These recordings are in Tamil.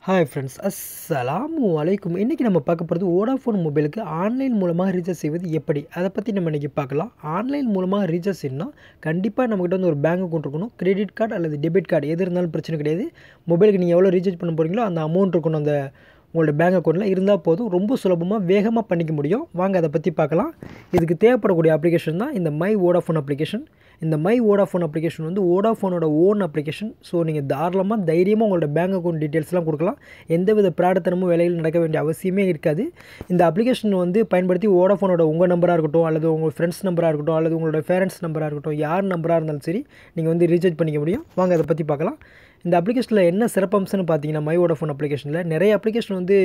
ஹாய் ஃப்ரெண்ட்ஸ், அஸ்ஸலாமு அலைக்கும். இன்றைக்கி நம்ம பார்க்க போகிறது வோடாஃபோன் மொபைலுக்கு ஆன்லைன் மூலமாக ரீசார்ஜ் செய்வது எப்படி, அதை பற்றி நம்ம இன்றைக்கி பார்க்கலாம். ஆன்லைன் மூலமாக ரீசார்ஜ் செய்யணும்னா கண்டிப்பாக நம்மகிட்ட வந்து ஒரு பேங்க் அக்கௌண்ட் இருக்கணும். கிரெடிட் கார்டு அல்லது டெபிட் கார்டு எது இருந்தாலும் பிரச்சனை கிடையாது. மொபைலுக்கு நீங்கள் எவ்வளோ ரீசார்ஜ் பண்ண போகிறீங்களோ அந்த அமௌண்ட் இருக்கணும் அந்த உங்களோட பேங்க் அக்கௌண்ட்டில் இருந்தால் போதும். ரொம்ப சுலபமாக வேகமாக பண்ணிக்க முடியும். வாங்க அதை பற்றி பார்க்கலாம். இதுக்கு தேவைப்படக்கூடிய அப்ளிகேஷன் தான் இந்த மை வோடாஃபோன் அப்ளிகேஷன். இந்த மை வோடாஃபோன் அப்ளிகேஷன் வந்து வோடாஃபோனோட ஓன் அப்ளிகேஷன். ஸோ நீங்கள் தாராளமாக தைரியமாக உங்களோட பேங்க் அக்கௌண்ட் டீட்டெயில்ஸ்லாம் கொடுக்கலாம். எந்தவித பிராடத்தனமும் வேலையில் நடக்க வேண்டிய அவசியமே இருக்காது. இந்த அப்ளிகேஷன் வந்து பயன்படுத்தி வோடாஃபோனோட உங்கள் நம்பராக இருக்கட்டும், அல்லது உங்கள் ஃப்ரெண்ட்ஸ் நம்பராக இருக்கட்டும், அல்லது உங்களோட பேரண்ட்ஸ் நம்பராக இருக்கட்டும், யார் நம்பராக இருந்தாலும் சரி நீங்கள் வந்து ரீசார்ஜ் பண்ணிக்க முடியும். வாங்க அதை பற்றி பார்க்கலாம். இந்த அப்ளிகேஷனில் என்ன சிறப்பம்சம்னு பார்த்தீங்கன்னா, மை வோடாஃபோன் அப்ளிகேஷனில் நிறைய அப்ளிகேஷன் வந்து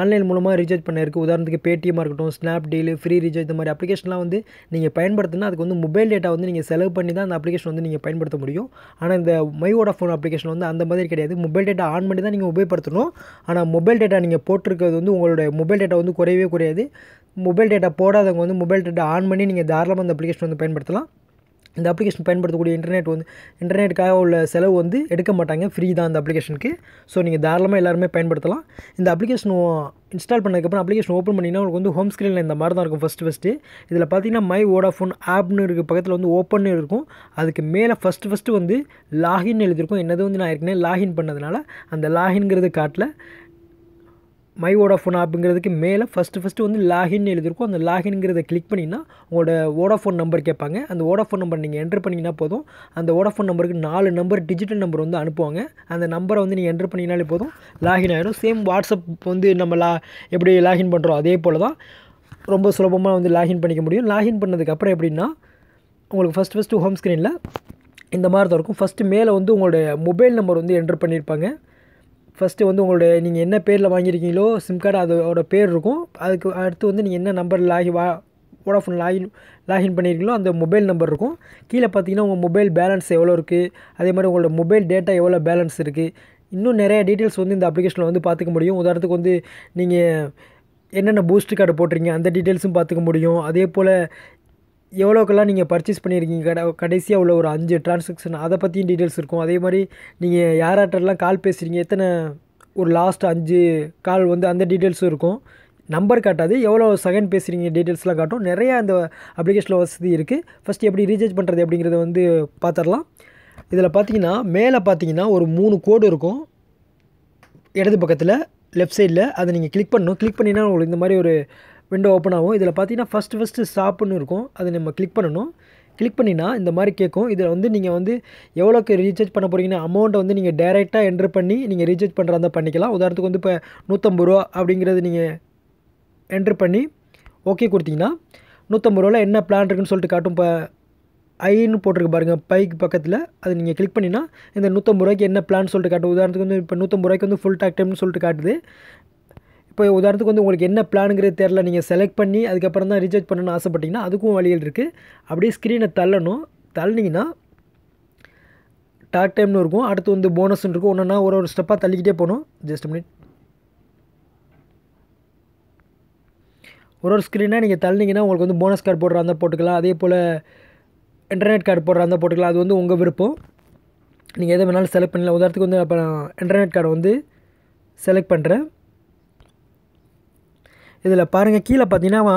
ஆன்லைன் மூலமாக ரீசார்ஜ் பண்ண இருக்குது. உதாரணத்துக்கு பேடிஎம்மாக இருக்கட்டும், ஸ்னாப்டீல், ஃப்ரீ ரீசார்ஜ், இந்த மாதிரி அப்ளிகேஷன்லாம் வந்து நீங்கள் பயன்படுத்தினா அதுக்கு வந்து மொபைல் டேட்டா வந்து நீங்கள் செலவு பண்ணி தான் அந்த அப்ளிகேஷன் வந்து நீங்கள் பயன்படுத்த முடியும். ஆனால் இந்த மை வோடாஃபோன் அப்ளிகேஷன் வந்து அந்த மாதிரி கிடையாது. மொபைல் டேட்டா ஆன் பண்ணி தான் நீங்கள் உபயோகப்படுத்தணும். ஆனால் மொபைல் டேட்டா நீங்கள் போட்டிருக்கிறது வந்து உங்களோட மொபைல் டேட்டா வந்து குறையவே குறையாது. மொபைல் டேட்டா போடாதவங்க வந்து மொபைல் டேட்டா ஆன் பண்ணி நீங்கள் தாராளமாக அந்த அப்ளிகேஷன் வந்து பயன்படுத்தலாம். இந்த அப்ளிகேஷன் பயன்படுத்தக்கூடிய இன்டர்நெட்டுக்காக உள்ள செலவு வந்து எடுக்க மாட்டாங்க, ஃப்ரீ தான் அந்த அப்ளிகேஷனுக்கு. ஸோ நீங்கள் தாராளமாக எல்லாருமே பயன்படுத்தலாம். இந்த அப்ளிகேஷன் இன்ஸ்டால் பண்ணதுக்கப்புறம் அப்ளிகேஷன் ஓப்பன் பண்ணிங்கன்னா உங்களுக்கு வந்து ஹோம் ஸ்க்ரீனில் இந்த மாதிரி தான் இருக்கும். ஃபஸ்ட்டு இதில் பார்த்தீங்கன்னா மை வோடாஃபோன் ஆப்னு இருக்குது, பக்கத்தில் வந்து ஓப்பன்னு இருக்கும். அதுக்கு மேலே ஃபஸ்ட்டு வந்து லாகின் எழுதியிருக்கும். என்னது வந்து நான் ஏற்கனவே லாகின் பண்ணதுனால அந்த லாகின்ங்கிறது காட்டல. மை வோடாஃபோன் ஆப்புங்கிறதுக்கு மேலே ஃபஸ்ட்டு வந்து லாகின் எழுதியிருக்கும். அந்த லாகின்ங்கிறத கிளிக் பண்ணிங்கன்னா உங்களோட வோடாஃபோன் நம்பர் கேட்பாங்க. அந்த வோடாஃபோன் நம்பர் நீங்கள் என்ட்ரு பண்ணிங்கன்னா போதும். அந்த வோடாஃபோன் நம்பருக்கு 4 நம்பர் டிஜிட்டல் நம்பர் வந்து அனுப்புவாங்க. அந்த நம்பரை வந்து நீங்கள் என்ட்ரு பண்ணிங்கனாலே போதும், லாகின் ஆகிடும். சேம் வாட்ஸ்அப் வந்து நம்ம எப்படி லாகின் பண்ணுறோம் அதே போல் தான் ரொம்ப சுலபமாக வந்து லாகின் பண்ணிக்க முடியும். லாகின் பண்ணதுக்கப்புறம் எப்படின்னா உங்களுக்கு ஃபஸ்ட்டு ஹோம் ஸ்க்ரீனில் இந்த மாதிரி தான் இருக்கும். ஃபஸ்ட்டு மேலே வந்து உங்களுடைய மொபைல் நம்பர் வந்து என்ட்ரு பண்ணியிருப்பாங்க. ஃபஸ்ட்டு வந்து உங்களுடைய நீங்கள் என்ன பேரில் வாங்கியிருக்கீங்களோ சிம் கார்டு அதோட பேர் இருக்கும். அதுக்கு அடுத்து வந்து நீங்கள் என்ன நம்பர் வோடாஃபோன் லாகின் பண்ணியிருக்கீங்களோ அந்த மொபைல் நம்பர் இருக்கும். கீழே பார்த்தீங்கன்னா உங்கள் மொபைல் பேலன்ஸ் எவ்வளோ இருக்குது, அதே மாதிரி உங்களோட மொபைல் டேட்டா எவ்வளோ பேலன்ஸ் இருக்குது, இன்னும் நிறைய டீட்டெயில்ஸ் வந்து இந்த அப்ளிகேஷனில் வந்து பார்த்துக்க முடியும். உதாரணத்துக்கு வந்து நீங்கள் என்னென்ன பூஸ்ட் கார்டு போட்டிருக்கீங்க அந்த டீட்டெயில்ஸும் பார்த்துக்க முடியும். அதே போல் எவ்வளோக்கெல்லாம் நீங்கள் பர்ச்சேஸ் பண்ணியிருக்கீங்க, கடைசியாக உள்ள ஒரு 5 ட்ரான்சாக்ஷன் அதை பற்றியும் டீட்டெயில்ஸ் இருக்கும். அதே மாதிரி நீங்கள் யார்கிட்டலாம் கால் பேசுகிறீங்க, எத்தனை ஒரு லாஸ்ட் 5 கால் வந்து அந்த டீட்டெயில்ஸும் இருக்கும். நம்பர் காட்டாது, எவ்வளோ செகண்ட் பேசுகிறீங்க டீட்டெயில்ஸ்லாம் காட்டும். நிறையா அந்த அப்ளிகேஷனில் வசதி இருக்குது. ஃபஸ்ட்டு எப்படி ரீசார்ஜ் பண்ணுறது அப்படிங்கிறத வந்து பார்த்துடலாம். இதில் பார்த்தீங்கன்னா மேலே பார்த்தீங்கன்னா ஒரு 3 கோடு இருக்கும் இடது பக்கத்தில் லெஃப்ட் சைடில். அதை நீங்கள் கிளிக் பண்ணணும். கிளிக் பண்ணிங்கன்னா உங்களுக்கு இந்த மாதிரி ஒரு விண்டோ ஓப்பன் ஆகும். இதில் பார்த்தீங்கன்னா ஃபஸ்ட்டு ஸ்டாப்புன்னு இருக்கும். அதை நம்ம கிளிக் பண்ணணும். கிளிக் பண்ணினா இந்த மாதிரி கேட்கும். இதில் வந்து நீங்கள் வந்து எவ்வளோக்கு ரீசார்ஜ் பண்ண போகிறீங்கன்னா அமௌண்ட்டை வந்து நீங்கள் டேரெக்டாக என்ட்ரு பண்ணி நீங்கள் ரீசார்ஜ் பண்ணுறதா பண்ணிக்கலாம். உதாரணத்துக்கு வந்து இப்போ 150 ரூபா அப்படிங்கிறது நீங்கள் என்ட்ரு பண்ணி ஓகே கொடுத்தீங்கன்னா 150 ரூபாவில் என்ன பிளான் இருக்குன்னு சொல்லிட்டு காட்டும். இப்போ ஐன்னு போட்டிருக்கு பாருங்கள் பைக்கு பக்கத்தில், அது நீங்கள் கிளிக் பண்ணினா இந்த 150 ரூபாய்க்கு என்ன பிளான் சொல்லிட்டு காட்டும். உதாரணத்துக்கு வந்து இப்போ 150 ரூபாய்க்கு வந்து ஃபுல் டாக் டைம்னு சொல்லிட்டு காட்டுது. இப்போ உதாரணத்துக்கு வந்து உங்களுக்கு என்ன பிளானுங்கிறது தெரில, நீங்கள் செலக்ட் பண்ணி அதுக்கப்புறம் தான் ரீசார்ஜ் பண்ணணும்னு ஆசைப்பட்டீங்கன்னா அதுக்கும் வழிகள் இருக்குது. அப்படியே ஸ்க்ரீனை தள்ளினீங்கன்னா டாக் டைம்னு இருக்கும். அடுத்து வந்து போனஸ்ன்னு இருக்கும். ஒன்றுனா ஒரு ஸ்டெப்பாக தள்ளிக்கிட்டே போகணும். Just minute. ஒரு ஸ்க்ரீனாக நீங்கள் தள்ளினீங்கன்னா உங்களுக்கு வந்து போனஸ் கார்டு போடுறா இருந்தால் போட்டுக்கலாம். அதே போல் இன்டர்நெட் கார்டு போடுறா இருந்தால் போட்டுக்கலாம். அது வந்து உங்கள் விருப்பம், நீங்கள் எதை வேணாலும் செலக்ட் பண்ணலாம். உதாரணத்துக்கு வந்து அப்போ நான் இன்டர்நெட் கார்டை வந்து செலக்ட் பண்ணுறேன். இதில் பாருங்கள் கீழே பார்த்தீங்கன்னா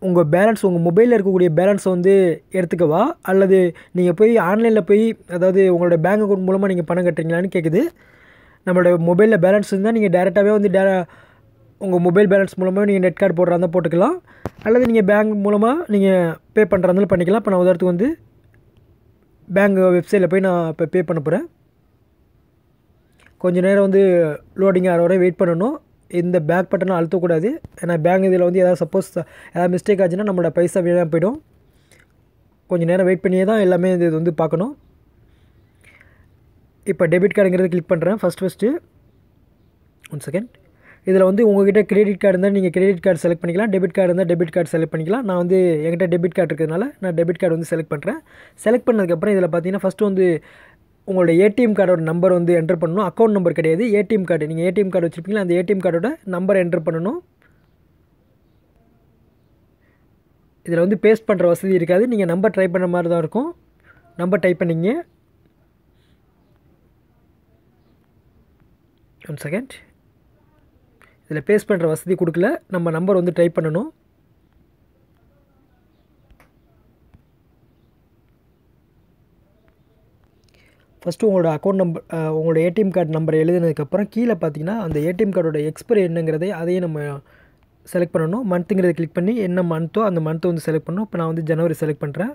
உங்கள் பேலன்ஸ், உங்கள் மொபைலில் இருக்கக்கூடிய பேலன்ஸை வந்து எடுத்துக்கவா, அல்லது நீங்கள் போய் ஆன்லைனில் போய் அதாவது உங்களோட பேங்க் அக்கௌண்ட் மூலமாக நீங்கள் பணம் கட்டுறீங்களான்னு கேட்குது. நம்மளோட மொபைலில் பேலன்ஸ் இருந்தால் நீங்கள் டேரெக்டாகவே வந்து உங்கள் மொபைல் பேலன்ஸ் மூலமாக நீங்கள் நெட் கார்டு போடுறா இருந்தால் போட்டுக்கலாம். அல்லது நீங்கள் பேங்க் மூலமாக நீங்கள் பே பண்ணுறா இருந்தாலும் பண்ணிக்கலாம். இப்போ நான் உதாரணத்துக்கு வந்து பேங்க் வெப்சைட்டில் போய் நான் இப்போ பே பண்ண போகிறேன். கொஞ்சம் நேரம் வந்து லோடிங் ஆகிற வரை வெயிட் பண்ணணும். இந்த பேக் பட்டனை அழுத்தக்கூடாது. ஏன்னா பேங்க் இதில் வந்து சப்போஸ் ஏதாவது மிஸ்டேக் ஆச்சுன்னா நம்மளோட பைசா வீணாக போயிடும். கொஞ்சம் நேரம் வெயிட் பண்ணியே தான் எல்லாமே இது வந்து பார்க்கணும். இப்போ டெபிட் கார்டுங்கிறது கிளிக் பண்ணுறேன். First 1 second. இதில் வந்து உங்கள்கிட்ட கிரெடிட் கார்டு இருந்தால் நீங்கள் கிரெடிட் கார்டு செலக்ட் பண்ணிக்கலாம். டெபிட் கார்டு இருந்தால் டெபிட் கார்டு செலக்ட் பண்ணிக்கலாம். நான் வந்து என்கிட்ட டெபிட் கார்டு இருக்கிறதுனால நான் டெபிட் கார்டு வந்து செலக்ட் பண்ணுறேன். செலக்ட் பண்ணதுக்கப்புறம் இதில் பார்த்தீங்கன்னா ஃபஸ்ட்டு வந்து உங்களோட ஏடிஎம் கார்டோட நம்பர் வந்து என்ட்ரு பண்ணணும். அக்கௌண்ட் நம்பர் கிடையாது, ஏடிஎம் கார்டு. நீங்கள் ஏடிஎம் கார்டு வச்சுருப்பீங்களா, அந்த ஏடிஎம் கார்டோட நம்பர் என்ட்ரு பண்ணணும். இதில் வந்து பேஸ்ட் பண்ணுற வசதி இருக்காது. நீங்கள் நம்பர் ட்ரை பண்ணுற மாதிரி தான் இருக்கும். நம்பர் டைப் பண்ணிங்க. 1 செகண்ட். இதில் பேஸ்ட் பண்ணுற வசதி கொடுக்கல. நம்ம நம்பர் வந்து டைப் பண்ணணும். ஃபஸ்ட்டு உங்களோட அக்கௌண்ட் நம்பர் உங்களோட ஏடிஎம் கார்டு நம்பர் எழுதினதுக்கப்புறம் கீழே பார்த்தீங்கன்னா அந்த ஏடிஎம் கார்டோட எக்ஸ்பைரி என்னங்கிறதை அதையும் நம்ம செலக்ட் பண்ணணும். மந்த்துங்கிறத கிளிக் பண்ணி என்ன மந்த்தோ அந்த மந்த்தை வந்து செலக்ட் பண்ணணும். இப்போ நான் வந்து ஜனவரி செலக்ட் பண்ணுறேன்.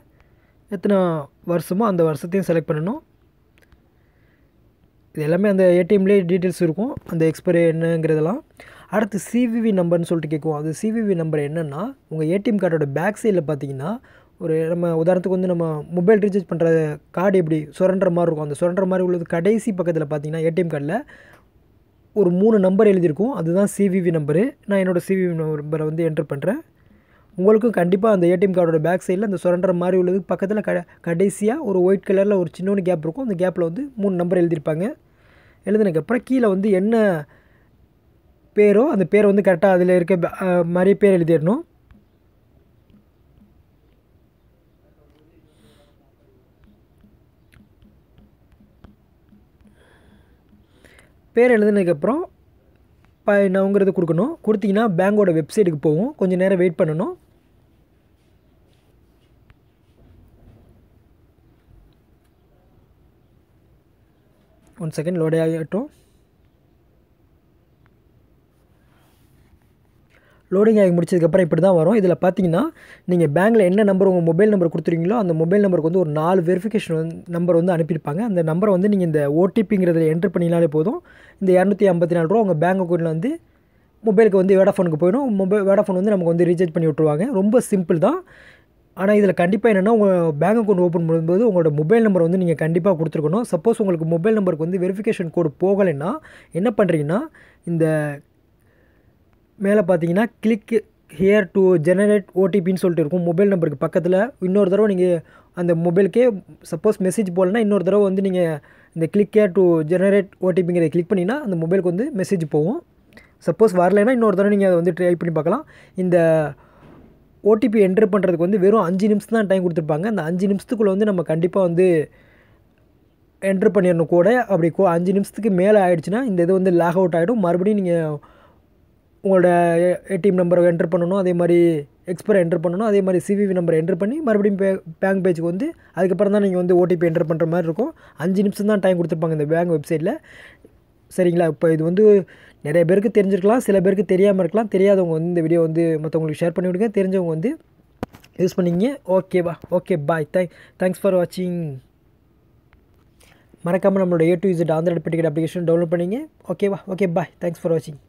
எத்தனை வருஷமோ அந்த வருஷத்தையும் செலக்ட் பண்ணணும். இது எல்லாமே அந்த ஏடிஎம்லேயே டீட்டெயில்ஸ் இருக்கும், அந்த எக்ஸ்பைரி என்னங்கிறதெல்லாம். அடுத்து சிவிவி நம்பர்னு சொல்லிட்டு கேட்கும். அது சிவிவி நம்பர் என்னென்னா, உங்கள் ஏடிஎம் கார்டோட பேக் சைடில் பார்த்தீங்கன்னா ஒரு நம்ம உதாரணத்துக்கு வந்து நம்ம மொபைல் ரீசார்ஜ் பண்ணுற கார்டு எப்படி சுரண்டுற மாதிரி இருக்கும், அந்த சுரண்டுற மாதிரி உள்ளது கடைசி பக்கத்தில் பார்த்தீங்கன்னா ஏடிஎம் கார்டில் ஒரு 3 நம்பர் எழுதியிருக்கும். அதுதான் சிவிவி நம்பரு. நான் என்னோடய சிவிவி நம்பரை வந்து என்ட்ரு பண்ணுறேன். உங்களுக்கும் கண்டிப்பாக அந்த ஏடிஎம் கார்டோட பேக் சைடில் அந்த சுரண்டுற மாதிரி உள்ளது பக்கத்தில் கடைசியாக ஒரு ஒயிட் கலரில் ஒரு சின்னொன்று கேப் இருக்கும். அந்த கேப்பில் வந்து 3 நம்பர் எழுதியிருப்பாங்க. எழுதினதுக்கப்புறம் கீழே வந்து என்ன பேரோ அந்த பேரை வந்து கரெக்டாக அதில் இருக்க மாதிரி பேர் எழுதிடணும். பேர் எழுதுனதுக்கப்புறம் நவுங்கிறது கொடுக்கணும். கொடுத்தீங்கன்னா பேங்கோட வெப்சைட்டுக்கு போகும். கொஞ்சம் நேரம் வெயிட் பண்ணணும். ஒன் செகண்ட் லோடே ஆகட்டும். லோடிங் ஆகி முடிச்சதுக்கப்புறம் இப்படி தான் வரும். இதில் பார்த்தீங்கன்னா நீங்கள் பேங்க்கில் என்ன நம்பர் உங்கள் மொபைல் நம்பர் கொடுத்துருக்கீங்களோ அந்த மொபைல் நம்பருக்கு வந்து ஒரு 4 வெரிஃபிகேஷன் நம்பர் வந்து அனுப்பியிருப்பாங்க. அந்த நம்பரை வந்து நீங்கள் இந்த ஓடிபிங்கிறத என்ட்ரு பண்ணினாலே போதும். இந்த ₹254 உங்கள் பேங்க் அக்கௌண்ட்டில் வந்து மொபைலுக்கு வந்து வோடாஃபோனுக்கு போயிடும். வோடாஃபோன் வந்து நமக்கு வந்து ரீசார்ஜ் பண்ணி விட்ருவாங்க. ரொம்ப சிம்பிள் தான். ஆனால் இதில் கண்டிப்பாக என்னென்னா உங்கள் பேங்க் அக்கௌண்ட் ஓப்பன் பண்ணும்போது உங்களோட மொபைல் நம்பர் வந்து நீங்கள் கண்டிப்பாக கொடுத்துருக்கணும். சப்போஸ் உங்களுக்கு மொபைல் நம்பருக்கு வந்து வெரிஃபிகேஷன் கோடு போகலைன்னா என்ன பண்ணுறீங்கன்னா, இந்த மேலே பார்த்தீங்கன்னா கிளிக் ஹியர் டு ஜெனரேட் ஓடிபின்னு சொல்லிட்டு இருக்கும். மொபைல் நம்பருக்கு பக்கத்தில் இன்னொரு தடவை நீங்கள் அந்த மொபைலுக்கே சப்போஸ் மெசேஜ் போகலன்னா இன்னொரு தடவை வந்து நீங்கள் இந்த கிளிக் ஹியர் டு ஜெனரேட் ஓடிபிங்கிறத கிளிக் பண்ணிங்கன்னா அந்த மொபைலுக்கு வந்து மெசேஜ் போகும். சப்போஸ் வரலைன்னா இன்னொரு தடவை நீங்கள் அதை வந்து ட்ரை பண்ணி பார்க்கலாம். இந்த ஓடிபி என்ட்ரு பண்ணுறதுக்கு வந்து வெறும் 5 நிமிஷம் தான் டைம் கொடுத்துருப்பாங்க. அந்த 5 நிமிஷத்துக்குள்ளே வந்து நம்ம கண்டிப்பாக வந்து என்ட்ரு பண்ணிடணும் கூட. அப்படி 5 நிமிஷத்துக்கு மேலே ஆகிடுச்சுன்னா இந்த இது வந்து லாக் அவுட் ஆகிடும். மறுபடியும் நீங்கள் உங்களோட ஏடிஎம் நம்பரை என்ட்ரு பண்ணணும். அதே மாதிரி எக்ஸ்பைரி என்ட்ரு பண்ணணும். அதே மாதிரி சிவிவி நம்பரை என்ட்ரு பண்ணி மறுபடியும் பேங்க் பேஜுக்கு வந்து அதுக்கப்புறம் தான் நீங்கள் வந்து ஓடிபி என்ட்ரு பண்ணுற மாதிரி இருக்கும். 5 நிமிஷம் தான் டைம் கொடுத்துருப்பாங்க இந்த பேங்க் வெப்சைட்டில். சரிங்களா? இப்போ இது வந்து நிறைய பேருக்கு தெரிஞ்சிருக்கலாம், சில பேருக்கு தெரியாமல் இருக்கலாம். தெரியாதவங்க வந்து இந்த வீடியோ வந்து மற்றவங்களுக்கு ஷேர் பண்ணி விடுங்க. தெரிஞ்சவங்க வந்து யூஸ் பண்ணிங்க. ஓகேவா? Okay bye. தேங்க்ஸ் ஃபார் வாட்சிங். மறக்காமல் நம்மளோட A to Z Andhra ticket application download பண்ணிங்க. ஓகேவா? Okay bye. தேங்க்ஸ் ஃபார் வாட்சிங்.